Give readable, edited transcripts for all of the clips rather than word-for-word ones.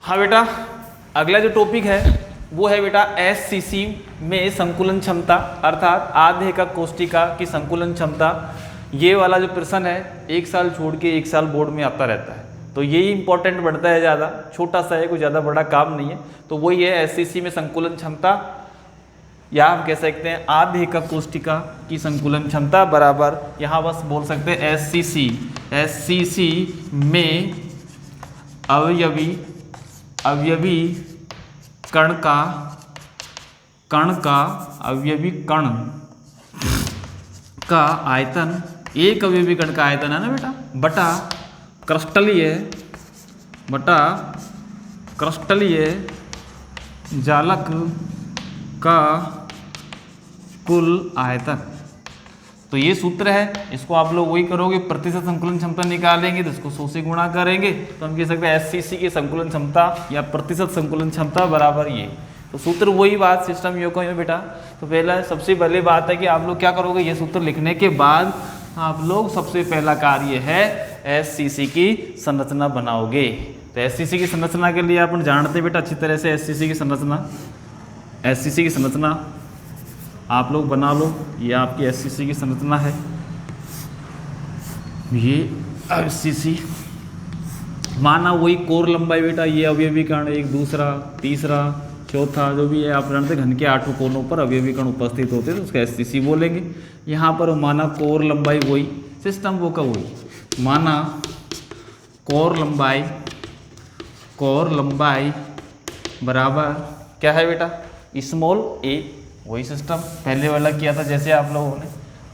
हाँ बेटा, अगला जो टॉपिक है वो है बेटा एससीसी में संकुलन क्षमता अर्थात आधेयक कोष्ठिका की संकुलन क्षमता। ये वाला जो प्रश्न है एक साल छोड़ के एक साल बोर्ड में आता रहता है, तो यही इंपॉर्टेंट बनता है, ज़्यादा छोटा सा है, कोई ज़्यादा बड़ा काम नहीं है। तो वही है एससीसी में संकुलन क्षमता, या हम कह सकते हैं आधेयक कोष्ठिका की संकुलन क्षमता बराबर, यहाँ बस बोल सकते हैं एससीसी में अवयवी कण का अवयवी कण का आयतन, एक अवयवी कण का आयतन है ना बेटा, बटा क्रिस्टलीय जालक का कुल आयतन। तो ये सूत्र है, इसको आप लोग वही करोगे, प्रतिशत संकुलन क्षमता निकालेंगे तो इसको 100 से गुणा करेंगे, तो हम कह सकते हैं एससीसी की संकुलन क्षमता या प्रतिशत संकुलन क्षमता बराबर ये। तो सूत्र वही बात, सिस्टम यो है बेटा। तो पहला सबसे पहले बात है कि आप लोग क्या करोगे, ये सूत्र लिखने के बाद आप लोग सबसे पहला कार्य है एससीसी की संरचना बनाओगे। तो एससीसी की संरचना के लिए अपन जानते हैं बेटा अच्छी तरह से, एससीसी की संरचना आप लोग बना लो। ये आपकी एससीसी की संरचना है, ये एससीसी माना वही कोर लंबाई बेटा, ये अवयवी कण एक, दूसरा, तीसरा, चौथा जो भी है आप जानते घन के 8 कोनों पर अवयवी कण उपस्थित होते हैं तो उसका एससीसी बोलेंगे। यहाँ पर माना कोर लंबाई वही, सिस्टम वो का वही, माना कोर लंबाई बराबर क्या है बेटा, स्मॉल ए, वही सिस्टम पहले वाला किया था जैसे आप लोगों ने।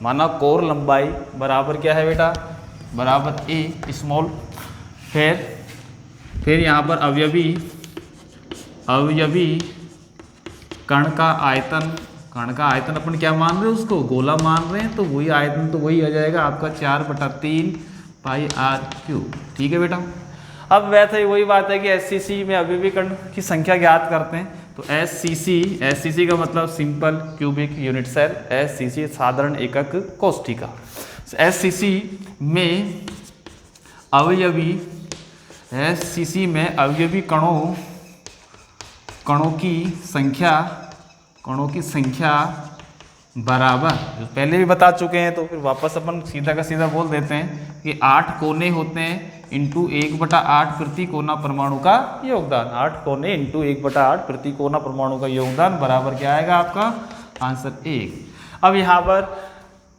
माना कोर लंबाई बराबर क्या है बेटा, बराबर ए स्मॉल, फिर यहाँ पर अवयवी कण का आयतन अपन क्या मान रहे हैं, उसको गोला मान रहे हैं, तो वही आयतन तो वही आ जाएगा आपका 4/3 पाई आर क्यूब। ठीक है बेटा। अब वैसे वही बात है कि एससीसी में अवयवी कण की संख्या ज्ञात करते हैं। तो एससीसी का मतलब simple cubic unit cell, SCC साधारण एकक कोष्ठिका। एससीसी में अवयवी कणों की संख्या बराबर, जो पहले भी बता चुके हैं तो फिर वापस अपन सीधा का सीधा बोल देते हैं कि 8 कोने होते हैं इंटू 1/8 प्रति कोना परमाणु का योगदान। 8 कोने इंटू 1/8 प्रति कोना परमाणु का योगदान बराबर क्या आएगा आपका आंसर 1। अब यहाँ पर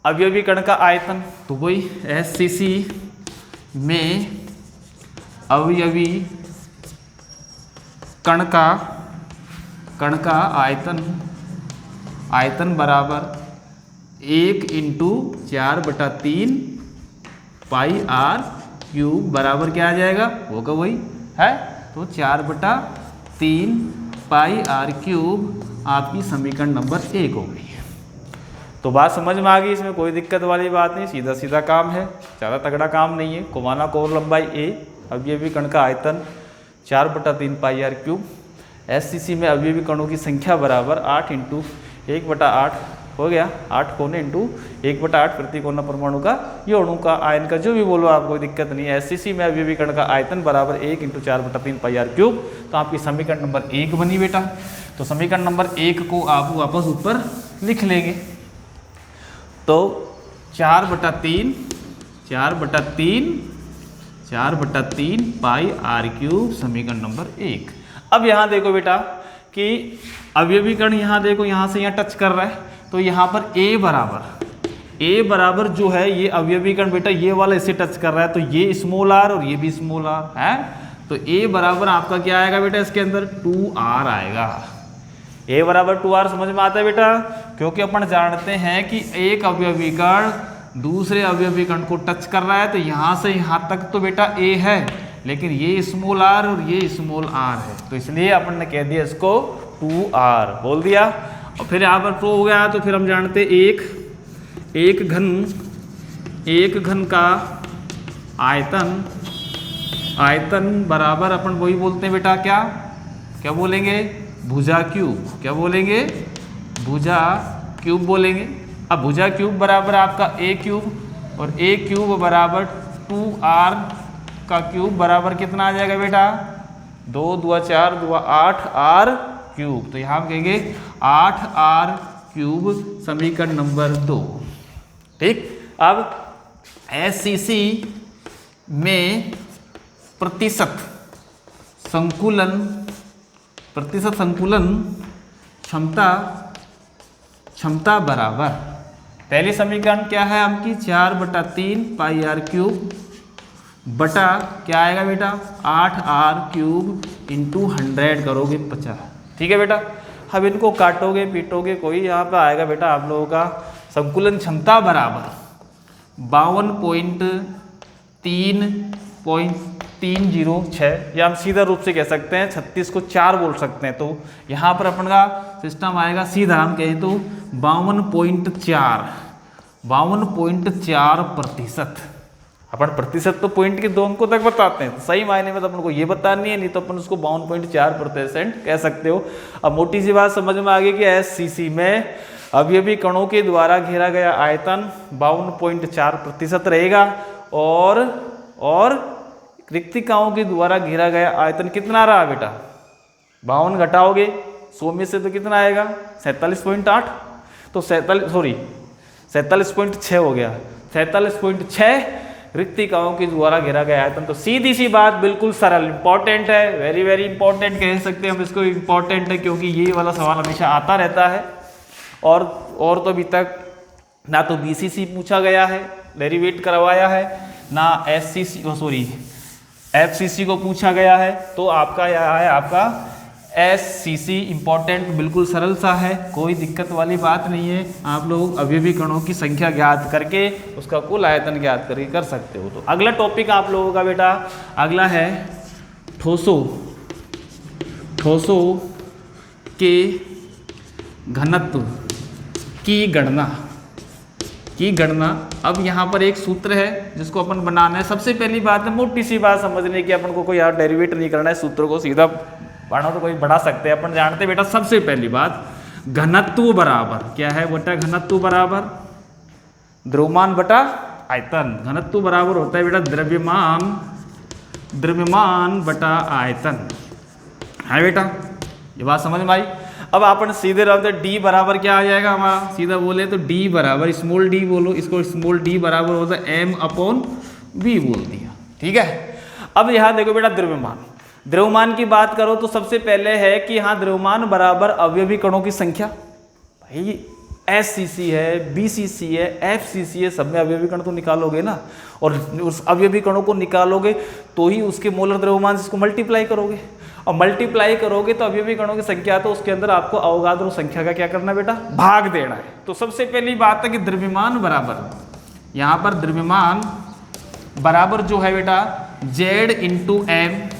अवयवी कण का आयतन, तो वही एससीसी में अवयवी कण का आयतन बराबर 1 इंटू 4/3 पाई आर क्यूब बराबर क्या आ जाएगा, होगा वही है, तो 4/3 पाई आर क्यूब आपकी समीकरण नंबर 1 हो गई। तो बात समझ में आ गई, इसमें कोई दिक्कत वाली बात नहीं, सीधा सीधा काम है, ज़्यादा तगड़ा काम नहीं है। कोमाना कोर लंबाई ए, अवयवी कण का आयतन 4/3 पाई आर क्यूब, एससीसी में अवयवी कणों की संख्या बराबर 8 इंटू 1/8 हो गया, 8 कोने इंटू 1/8 प्रति कोना परमाणु का ये अणु का आयन का जो भी बोलो आप, कोई दिक्कत नहीं है। एससीसी में अवयवी कण का आयतन बराबर 1 इंटू 4/3 पाई आर क्यूब, तो आपकी समीकरण नंबर 1 बनी बेटा। तो समीकरण नंबर 1 को आप वापस ऊपर लिख लेंगे, तो 4/3 पाई आर क्यूब समीकरण नंबर 1। अब यहाँ देखो बेटा कि अवयवी कण यहाँ देखो यहाँ से यहाँ टच कर रहा है, तो यहाँ पर ए बराबर जो है ये अवयवी कण बेटा ये वाला इसे टच कर रहा है, तो ये स्मॉल आर और ये भी स्मॉल आर है, तो ए बराबर आपका क्या आएगा बेटा, इसके अंदर 2r आएगा। ए बराबर 2r समझ में आता है बेटा, क्योंकि अपन जानते हैं कि एक अवयवी कण दूसरे अवयवी कण को टच कर रहा है, तो यहाँ से यहाँ तक तो बेटा ए है, लेकिन ये स्मॉल आर और ये स्मॉल आर है, तो इसलिए अपन ने कह दिया इसको 2r बोल दिया। और फिर यहाँ पर प्रो हो गया, तो फिर हम जानते एक घन का आयतन बराबर अपन वही बोलते हैं बेटा, क्या बोलेंगे, भुजा क्यूब। क्या बोलेंगे, भुजा क्यूब बोलेंगे। अब भुजा क्यूब बराबर आपका ए क्यूब, और ए क्यूब बराबर 2r का क्यूब बराबर कितना आ जाएगा बेटा, 2 दूआ 4 दूआ 8 आर क्यूब। तो यहाँ हम कहेंगे 8 आर क्यूब समीकरण नंबर 2। ठीक, अब एससीसी में प्रतिशत संकुलन क्षमता बराबर, पहली समीकरण क्या है आपकी 4/3 पाई आर क्यूब बटा क्या आएगा बेटा 8 आर क्यूब इंटू 100 करोगे 50। ठीक है बेटा, अब इनको काटोगे पीटोगे कोई यहाँ पे आएगा बेटा आप लोगों का संकुलन क्षमता बराबर 52.306, या हम सीधा रूप से कह सकते हैं 36 को 4 बोल सकते हैं। तो यहाँ पर अपन का सिस्टम आएगा सीधा, हम कहें तो 52.4%। अपन प्रतिशत तो पॉइंट के 2 अंकों तक बताते हैं, सही मायने में तो अपन को ये बतानी है, नहीं तो अपन उसको 52.4% कह सकते हो। अब मोटी सी बात समझ में आ गई कि एससीसी में अवयवी कणों के द्वारा घेरा गया आयतन 52.4% रहेगा और रिक्तिकाओं के द्वारा घेरा गया आयतन कितना रहा बेटा 52 घटाओगे 100 में से तो कितना आएगा 47.8, तो 47.6 हो गया, 47.6 रिक्तिकाओं के द्वारा घेरा गया आयतन। तो सीधी सी बात बिल्कुल सरल, इंपॉर्टेंट है, वेरी वेरी इंपॉर्टेंट कह सकते हैं हम इसको, इंपॉर्टेंट है क्योंकि ये वाला सवाल हमेशा आता रहता है। और तो अभी तक ना तो बीसीसी पूछा गया है, डेरिवेट करवाया है, ना एफसीसी को पूछा गया है। तो आपका यह है आपका एससीसी इंपॉर्टेंट, बिल्कुल सरल सा है, कोई दिक्कत वाली बात नहीं है। आप लोग अवयवी कणों की संख्या ज्ञात करके उसका कुल आयतन ज्ञात करके कर सकते हो। तो अगला टॉपिक आप लोगों का बेटा अगला है ठोसों के घनत्व की गणना। अब यहाँ पर एक सूत्र है जिसको अपन बनाना है। सबसे पहली बात है मोटी सी बात समझने की, अपन को कोई यार डेरिवेट नहीं करना है, सूत्र को सीधा पढ़ना तो कोई बढ़ा सकते हैं। अपन जानते हैं बेटा सबसे पहली बात घनत्व बराबर क्या है बेटा, घनत्व बराबर द्रव्यमान बटा आयतन। घनत्व बराबर होता है बेटा द्रव्यमान बटा आयतन, है बेटा, ये बात समझ में आई। अब अपन सीधे रहते डी बराबर क्या आ जाएगा हमारा, सीधा बोले तो डी बराबर स्मॉल डी बोलो, इसको स्मॉल डी बराबर होता है m/v बोल दिया। ठीक है, अब यहाँ देखो बेटा द्रव्यमान की बात करो तो सबसे पहले है कि यहाँ द्रव्यमान बराबर अवयवी कणों की संख्या। भाई एससीसी है, बीसीसी है, एफसीसी है, सब में अवयवी कण तो निकालोगे ना, और उस अवयवी कणों को निकालोगे तो ही उसके मोलर द्रव्यमान से इसको मल्टीप्लाई करोगे, और मल्टीप्लाई करोगे तो अवयवी कणों की संख्या, तो उसके अंदर आपको अवगाद्रो संख्या का क्या करना बेटा भाग देना है। तो सबसे पहली बात है कि द्रव्यमान बराबर, यहाँ पर द्रव्यमान बराबर जो है बेटा Z/m/na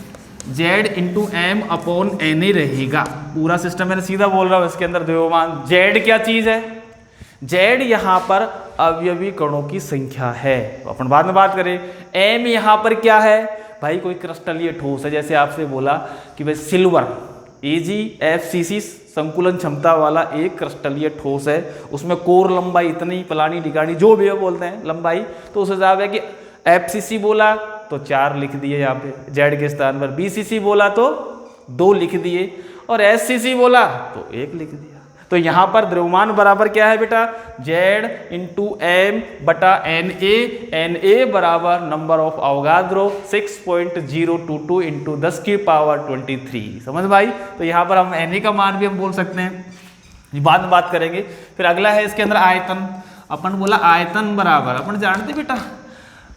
रहेगा। पूरा सिस्टम मैंने सीधा बोल रहा हूँ, इसके अंदर द्रव्यमान Z क्या चीज है, Z यहाँ पर अवयवी कणों की संख्या है, अपन बाद में बात करें। m यहाँ पर क्या है भाई, कोई क्रिस्टलीय ठोस है, जैसे आपसे बोला कि भाई सिल्वर AgFCC संकुलन क्षमता वाला एक क्रिस्टलीय ठोस है, उसमें कोर लंबाई इतनी फलानी ढिकानी जो भी बोलते हैं लंबाई, तो उस हिसाब है कि FCC बोला तो 4 लिख दिए यहाँ पे Z के स्थान पर, BCC बोला तो 2 लिख दिए, और SCC बोला तो 1 लिख दिया। तो यहाँ पर द्रव्यमान बराबर क्या है बेटा Z/m/na बराबर नंबर ऑफ अवगाद्रो 6.022 × 10⁻23। समझ भाई, तो यहाँ पर हम Na का मान भी हम बोल सकते हैं, बाद में बात करेंगे। फिर अगला है इसके अंदर आयतन। अपन बोला आयतन बराबर, अपन जानते बेटा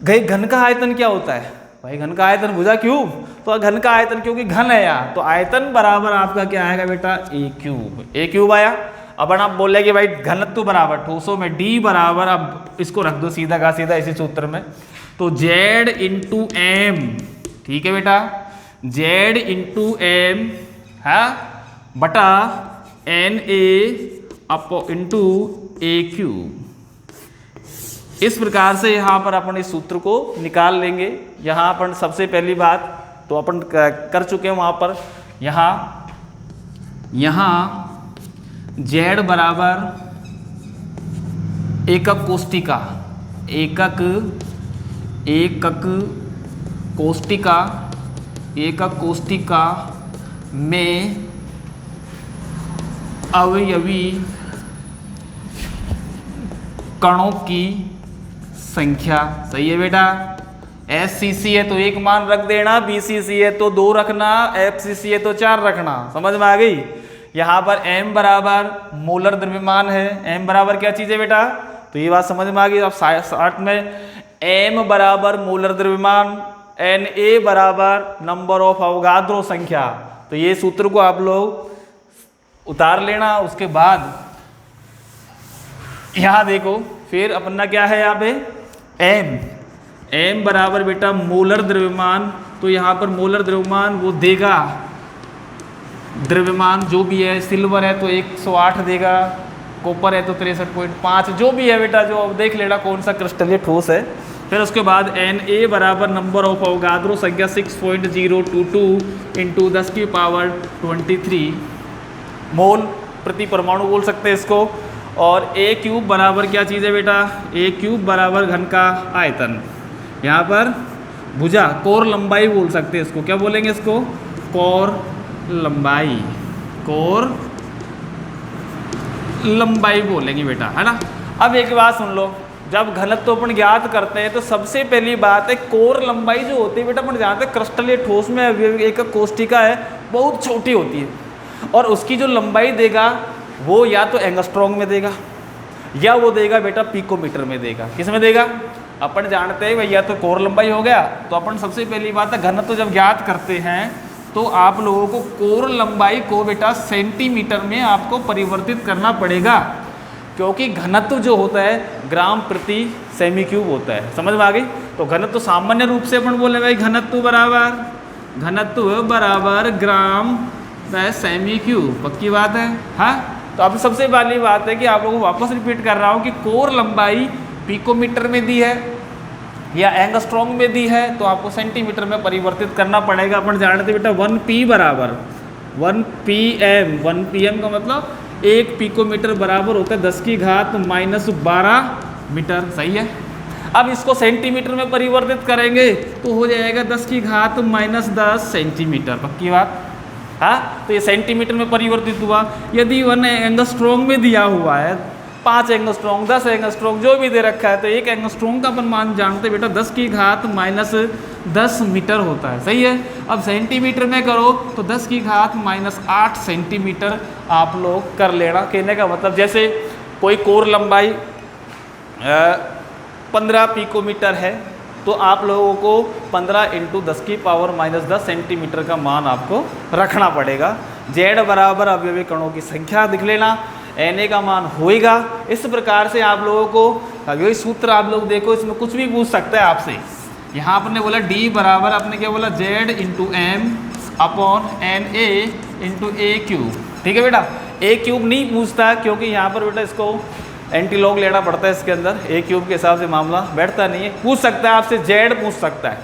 घन का आयतन क्या होता है भाई, घन का आयतन भुजा क्यूब, तो घन का आयतन क्योंकि घन है यार, तो आयतन बराबर आपका क्या आएगा बेटा a क्यूब आया। अब आप बोले कि भाई घनत्व बराबर ठोसों में d बराबर, अब इसको रख दो सीधा का सीधा इसी सूत्र में, तो Z/m, ठीक है बेटा, Z/m है बटा Na/a क्यूब। इस प्रकार से यहाँ पर अपन इस सूत्र को निकाल लेंगे। यहाँ अपन सबसे पहली बात तो अपन कर चुके हैं, वहाँ पर यहाँ Z बराबर एकक कोष्टिका एकक कोष्ठिका में अवयवी कणों की संख्या। सही है बेटा। SCC है तो 1 मान रख देना, BCC है तो 2 रखना, FCC है तो 4 रखना। समझ में आ गई। यहाँ पर M बराबर मोलर द्रव्यमान है। M बराबर क्या चीज़ है बेटा, तो ये बात समझ में आ गई। अब 60 में M बराबर मोलर द्रव्यमान, Na बराबर नंबर ऑफ अवगाद्रो संख्या। तो ये सूत्र को आप लोग उतार लेना। उसके बाद यहाँ देखो फिर अपना क्या है यहाँ पे M बराबर बेटा मोलर द्रव्यमान। तो यहाँ पर मोलर द्रव्यमान वो देगा, द्रव्यमान जो भी है, सिल्वर है तो 108 देगा, कॉपर है तो 63.5, जो भी है बेटा, जो देख लेना कौन सा क्रिस्टलीय ठोस है। फिर उसके बाद Na बराबर नंबर ऑफ अवगाद्रो संख्या 6.022 इंटू 10 की पावर 23 मोल प्रति परमाणु बोल सकते हैं इसको। और A क्यूब बराबर क्या चीज़ है बेटा, A क्यूब बराबर घन का आयतन। यहाँ पर भुजा कोर लंबाई बोल सकते हैं इसको। क्या बोलेंगे इसको, कोर लंबाई, कोर लंबाई बोलेंगे बेटा, है ना। अब एक बात सुन लो, जब घनत्व अपन ज्ञात करते हैं तो सबसे पहली बात है कोर लंबाई जो होती है बेटा, अपन जानते हैं क्रिस्टलीय ठोस में एक कोष्ठिका है बहुत छोटी होती है, और उसकी जो लंबाई देगा वो या तो एंगस्ट्रॉन्ग में देगा या वो देगा बेटा पिकोमीटर में देगा। किस में देगा, अपन जानते हैं भैया तो कोर लंबाई हो गया। तो अपन सबसे पहली बात है घनत्व जब ज्ञात करते हैं तो आप लोगों को कोर लंबाई को बेटा सेंटीमीटर में आपको परिवर्तित करना पड़ेगा, क्योंकि घनत्व जो होता है ग्राम प्रति सेमी क्यूब होता है। समझ में आ गई। तो घनत्व सामान्य रूप से अपन बोले भाई घनत्व बराबर ग्राम सेमी क्यूब, पक्की बात है। हाँ, तो अब सबसे पहली बात है कि आप लोगों को वापस रिपीट कर रहा हूँ कि कोर लंबाई पिकोमीटर में दी है या एंगस्ट्रॉन्ग में दी है तो आपको सेंटीमीटर में परिवर्तित करना पड़ेगा। अपन जानते बेटा 1P बराबर 1 PM का मतलब 1 पिकोमीटर बराबर होता है 10 की घात -12 मीटर। सही है। अब इसको सेंटीमीटर में परिवर्तित करेंगे तो हो जाएगा 10 की घात -10 सेंटीमीटर, पक्की बात। हाँ, तो ये सेंटीमीटर में परिवर्तित हुआ। यदि 1 एंगस्ट्रॉन्ग में दिया हुआ है, 5 एंगस्ट्रॉन्ग, 10 एंगस्ट्रॉन्ग जो भी दे रखा है, तो 1 एंगस्ट्रॉन्ग का अपन मान जानते बेटा 10 की घात -10 मीटर होता है। सही है। अब सेंटीमीटर में करो तो 10 की घात -8 सेंटीमीटर आप लोग कर लेना। कहने का मतलब जैसे कोई कोर लंबाई 15 पिकोमीटर है तो आप लोगों को 15 × 10 की पावर -10 सेंटीमीटर का मान आपको रखना पड़ेगा। Z बराबर अवयवी कणों की संख्या दिख लेना, Na का मान होएगा। इस प्रकार से आप लोगों को यही सूत्र आप लोग देखो, इसमें कुछ भी पूछ सकता है आपसे। यहाँ आपने बोला D बराबर आपने क्या बोला Z × M upon Na × A cube. ठीक है बेटा। A क्यूब नहीं पूछता क्योंकि यहाँ पर बेटा इसको एंटी लॉग लेना पड़ता है इसके अंदर, A क्यूब के हिसाब से मामला बैठता नहीं है। पूछ सकता है आपसे Z पूछ सकता है,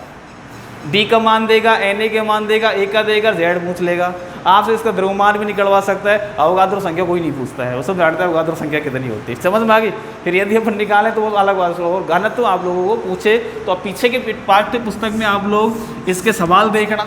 D का मान देगा, Na का मान देगा, A का देगा, Z पूछ लेगा। आपसे इसका द्रव्यमान भी निकलवा सकता है। अवगाद्रो संख्या कोई नहीं पूछता है, वो सब जानता है अवगाद्रो संख्या कितनी होती है। समझ में आ गई। फिर यदि अपन निकालें तो वो अलग बात है। और घनत्व आप लोगों को पूछे तो आप पीछे के पाठ्य पुस्तक में आप लोग इसके सवाल देखना,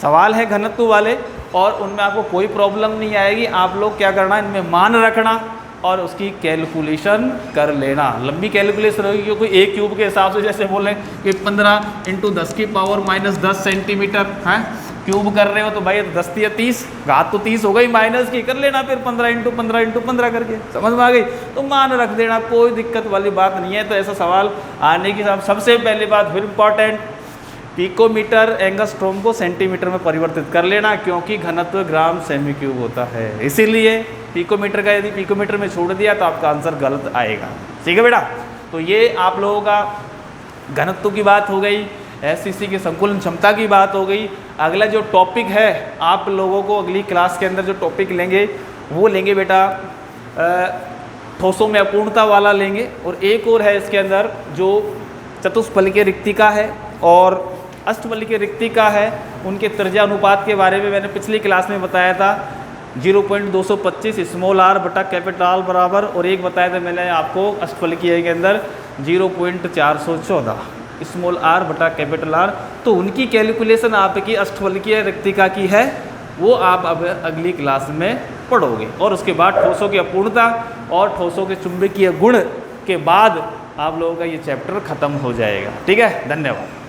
सवाल है घनत्व वाले, और उनमें आपको कोई प्रॉब्लम नहीं आएगी। आप लोग क्या करना, इनमें मान रखना और उसकी कैलकुलेशन कर लेना। लंबी कैलकुलेशन होगी क्योंकि A क्यूब के हिसाब से जैसे बोले कि 15 × 10 की पावर -10 सेंटीमीटर है, क्यूब कर रहे हो तो भाई 10 या 30, घात तो 30 हो गई माइनस की, कर लेना फिर 15 × 15 × 15 करके। समझ में आ गई। तो मान रख देना, कोई दिक्कत वाली बात नहीं है। तो ऐसा सवाल आने की सबसे पहली बात फिर इम्पॉर्टेंट, पिकोमीटर एंगस्ट्रॉम को सेंटीमीटर में परिवर्तित कर लेना, क्योंकि घनत्व ग्राम सेमी क्यूब होता है। इसीलिए पिकोमीटर का यदि पिकोमीटर में छोड़ दिया तो आपका आंसर गलत आएगा। ठीक है बेटा। तो ये आप लोगों का घनत्व की बात हो गई, SCC की संकुलन क्षमता की बात हो गई। अगला जो टॉपिक है आप लोगों को अगली क्लास के अंदर जो टॉपिक लेंगे वो लेंगे बेटा ठोसों में अपूर्णता वाला लेंगे, और एक और है इसके अंदर जो चतुष्फलकीय रिक्तिका है और अष्टफलकीय रिक्तिका है। उनके त्रिज्या अनुपात के बारे में मैंने पिछली क्लास में बताया था, 0.225 स्मॉल r बटा कैपिटल बराबर, और एक बताया था मैंने आपको अष्टफलकीय के अंदर 0.414। स्मॉल आर बटा कैपिटल आर, तो उनकी कैलकुलेशन आपकी अष्टफलकीय रिक्तिका की है, वो आप अब अगली क्लास में पढ़ोगे। और उसके बाद ठोसों की अपूर्णता और ठोसों के चुंबकीय गुण के बाद आप लोगों का ये चैप्टर खत्म हो जाएगा। ठीक है, धन्यवाद।